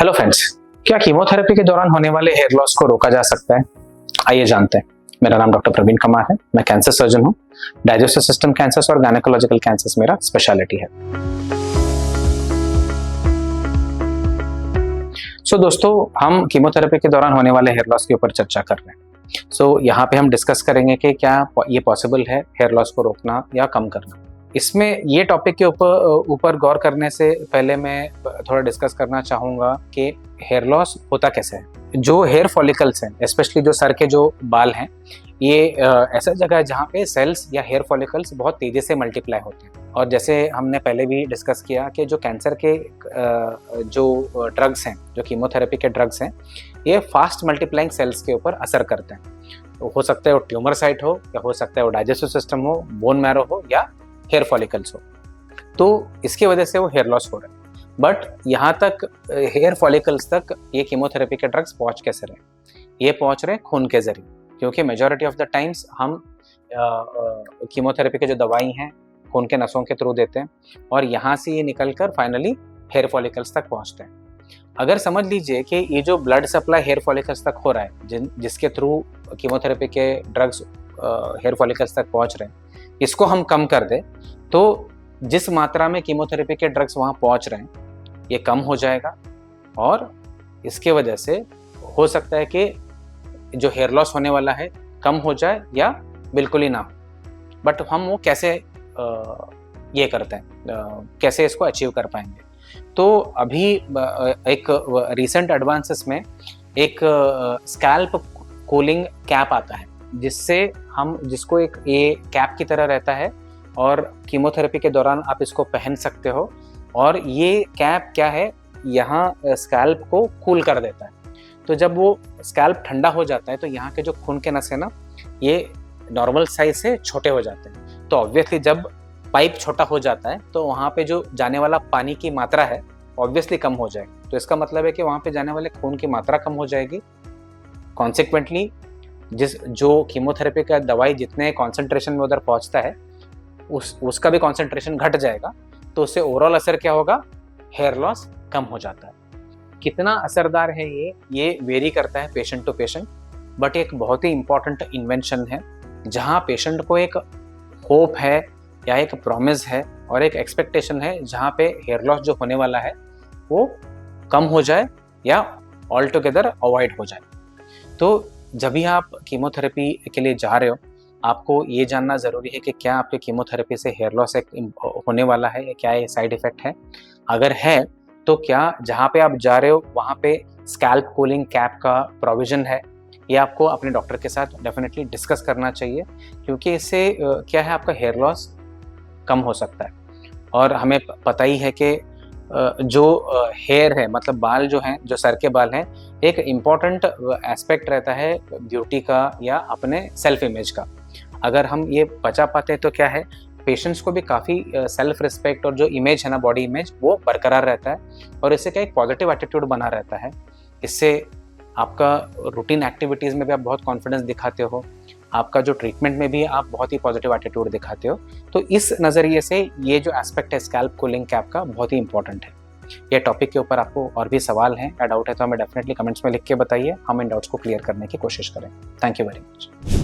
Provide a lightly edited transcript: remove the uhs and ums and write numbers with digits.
Hello friends, क्या chemotherapy के दौरान होने वाले हेयर लॉस को रोका जा सकता है? आइए जानते हैं। मेरा नाम डॉक्टर प्रवीण कुमार है। मैं कैंसर सर्जन हूँ। डाइजेस्टिव सिस्टम कैंसर्स और गायनेकोलॉजिकल कैंसर्स मेरा स्पेशलिटी है। दोस्तों, हम कीमोथेरेपी के दौरान होने वाले हेयर लॉस के ऊपर चर्चा कर रहे हैं। यहाँ पे हम डिस्कस करेंगे कि क्या ये पॉसिबल है हेयर लॉस को रोकना या कम करना। इसमें ये टॉपिक के ऊपर गौर करने से पहले मैं थोड़ा डिस्कस करना चाहूँगा कि हेयर लॉस होता कैसे है। जो हेयर फॉलिकल्स हैं, स्पेशली जो सर के जो बाल हैं, ये ऐसा जगह है जहाँ पे सेल्स या हेयर फॉलिकल्स बहुत तेज़ी से मल्टीप्लाई होते हैं। और जैसे हमने पहले भी डिस्कस किया कि जो कैंसर के जो ड्रग्स हैं, जो कीमोथेरेपी के ड्रग्स हैं, ये फास्ट मल्टीप्लाइंग सेल्स के ऊपर असर करते हैं। हो सकता है वो ट्यूमर साइट हो, या हो सकता है वो डाइजेस्टिव सिस्टम हो, बोन मैरो हो, या हेयर फॉलिकल्स हो। तो इसकी वजह से वो हेयर लॉस हो रहा है। बट यहाँ तक हेयर फॉलिकल्स तक ये कीमोथेरेपी के ड्रग्स पहुँच कैसे रहे? ये पहुँच रहे खून के जरिए, क्योंकि मेजॉरिटी ऑफ द टाइम्स हम कीमोथेरेपी के जो दवाई हैं खून के नसों के थ्रू देते हैं, और यहाँ से ये निकलकर फाइनली हेयर फॉलिकल्स तक पहुँचते हैं। अगर समझ लीजिए कि ये जो ब्लड सप्लाई हेयर फॉलिकल्स तक हो रहा है, जिसके थ्रू कीमोथेरेपी के ड्रग्स हेयर फॉलिकल्स तक पहुँच रहे हैं, इसको हम कम कर दें तो जिस मात्रा में कीमोथेरेपी के ड्रग्स वहाँ पहुँच रहे हैं, ये कम हो जाएगा। और इसके वजह से हो सकता है कि जो हेयर लॉस होने वाला है कम हो जाए या बिल्कुल ही ना हो। बट हम वो कैसे ये करते हैं, कैसे इसको अचीव कर पाएंगे? तो अभी एक रिसेंट एडवांसेस में एक स्कैल्प कूलिंग कैप आता है, जिसको एक ये कैप की तरह रहता है, और कीमोथेरेपी के दौरान आप इसको पहन सकते हो। और ये कैप क्या है, यहाँ स्कैल्प को कूल कर देता है। तो जब वो स्कैल्प ठंडा हो जाता है तो यहाँ के जो खून के नस है ना, ये नॉर्मल साइज से छोटे हो जाते हैं। तो ऑब्वियसली जब पाइप छोटा हो जाता है तो वहाँ पे जो जाने वाला पानी की मात्रा है ऑब्वियसली कम हो जाएगी। तो इसका मतलब है कि वहाँ पे जाने वाले खून की मात्रा कम हो जाएगी। कॉन्सिक्वेंटली जो कीमोथेरेपी का दवाई जितने कॉन्सेंट्रेशन में उधर पहुँचता है, उसका भी कॉन्सेंट्रेशन घट जाएगा। तो उससे ओवरऑल असर क्या होगा? हेयर लॉस कम हो जाता है। कितना असरदार है ये वेरी करता है पेशेंट टू पेशेंट। बट एक बहुत ही इंपॉर्टेंट इन्वेंशन है, जहाँ पेशेंट को एक होप है या एक प्रॉमिस है और एक एक्सपेक्टेशन है, जहाँ पे हेयर लॉस जो होने वाला है वो कम हो जाए या ऑल टुगेदर अवॉइड हो जाए। तो जब भी आप कीमोथेरेपी के लिए जा रहे हो, आपको ये जानना ज़रूरी है कि क्या आपके कीमोथेरेपी से हेयर लॉस होने वाला है या क्या ये साइड इफ़ेक्ट है। अगर है तो क्या जहाँ पे आप जा रहे हो वहाँ पे स्कैल्प कूलिंग कैप का प्रोविज़न है? ये आपको अपने डॉक्टर के साथ डेफिनेटली डिस्कस करना चाहिए, क्योंकि इससे क्या है, आपका हेयर लॉस कम हो सकता है। और हमें पता ही है कि जो हेयर है, मतलब बाल जो हैं, जो सर के बाल हैं, एक इम्पॉर्टेंट एस्पेक्ट रहता है ब्यूटी का या अपने सेल्फ इमेज का। अगर हम ये बचा पाते हैं तो क्या है, पेशेंट्स को भी काफ़ी सेल्फ रिस्पेक्ट और जो इमेज है ना, बॉडी इमेज, वो बरकरार रहता है। और इससे क्या एक पॉजिटिव एटीट्यूड बना रहता है। इससे आपका रूटीन एक्टिविटीज़ में भी आप बहुत कॉन्फिडेंस दिखाते हो, आपका जो ट्रीटमेंट में भी आप बहुत ही पॉजिटिव एटीट्यूड दिखाते हो। तो इस नज़रिए से ये जो एस्पेक्ट है स्कैल्प कूलिंग कैप का, बहुत ही इंपॉर्टेंट है। ये टॉपिक के ऊपर आपको और भी सवाल हैं या डाउट है तो हमें डेफिनेटली कमेंट्स में लिख के बताइए। हम इन डाउट्स को क्लियर करने की कोशिश करें। Thank you very much.